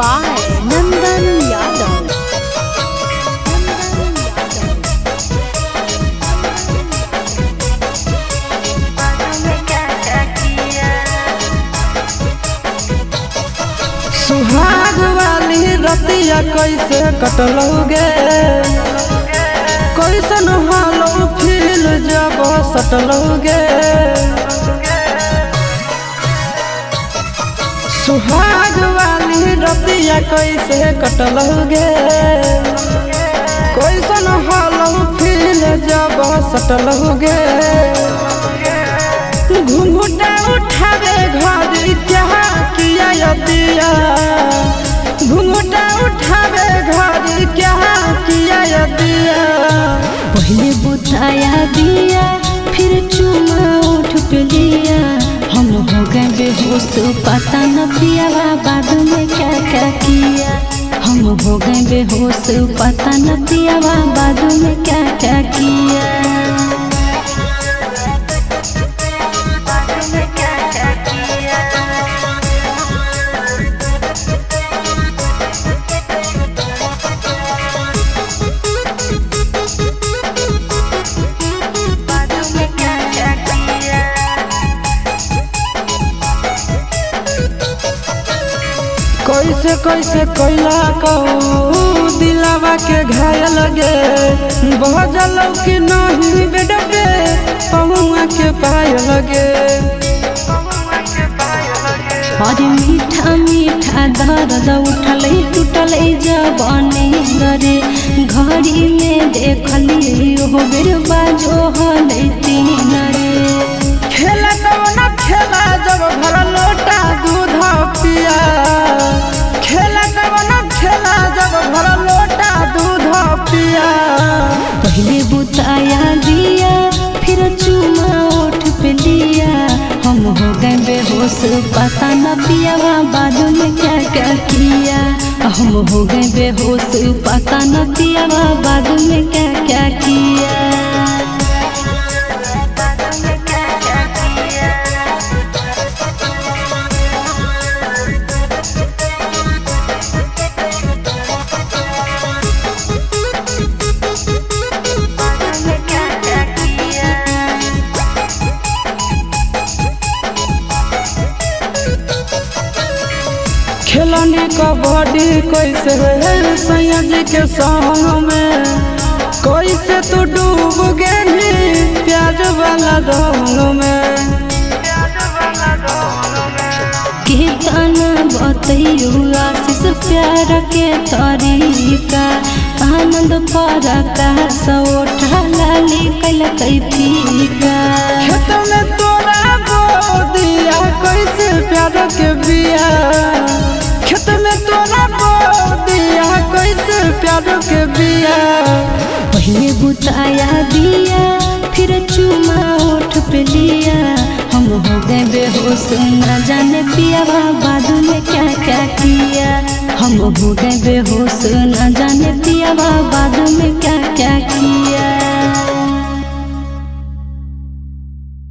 by Nandan Yadav. सुहाग वाली रतिया कैसे कटलोगे, कैसन हालो फील जब सटलोगे। सुहाग वाली रतिया कैसे कटलोगे, कैसन हालो फील जब सटलोगे। घूंघटा उठावे घर क्या किया दिया, घूंघटा उठावे घर क्या किया दिया। पहले बुताया दिया फिर चुमा उठ पे लिया, हम हो गए बेहोश पता न पिया बाद में क्या क्या किया। हम हो गए बेहोश पता न पिया बाद में क्या क्या किया। कैसे कैसे कैला कहू दिलावा के घायल गे, बहजल कि नहीं बेटा पे पहुआ के पायल गे। और मीठा मीठा दर्द उठल टूटल जवानी रे, घड़ी में देखली हो बेर बाजो हल तीन रे। खेला कौन खेला जब भर लोटा दूध पिया, खेला कौन खेला जब भर लोटा दूध पिया। पहले बुताया दिया फिर चुमा उठ पे लिया, हम हो गए बेहोश पता न पिया बाद में क्या क्या किया। हम हो गए बेहोश पता न पिया बाद में क्या क्या किया। खेलनी कबड्डी कैसे सैया जी के संग में, कैसे तू डूब गई प्याज वाला रंग में। कितना बतैयू आशीष प्यार के तरीका, आनंद पर का सोठा लाली कल फीका। खेत में तोरा बो दिया कैसे प्यार के बिया, खेत में तोरा बो दिया कैसे प्यार के बिया। पहले बुताया दिया फिर चुमा उठ पे लिया, हम हो गए बेहोश न जाने पिया बाद में क्या क्या किया। हम हो गए बेहोश न जाने पिया बाद में क्या क्या किया।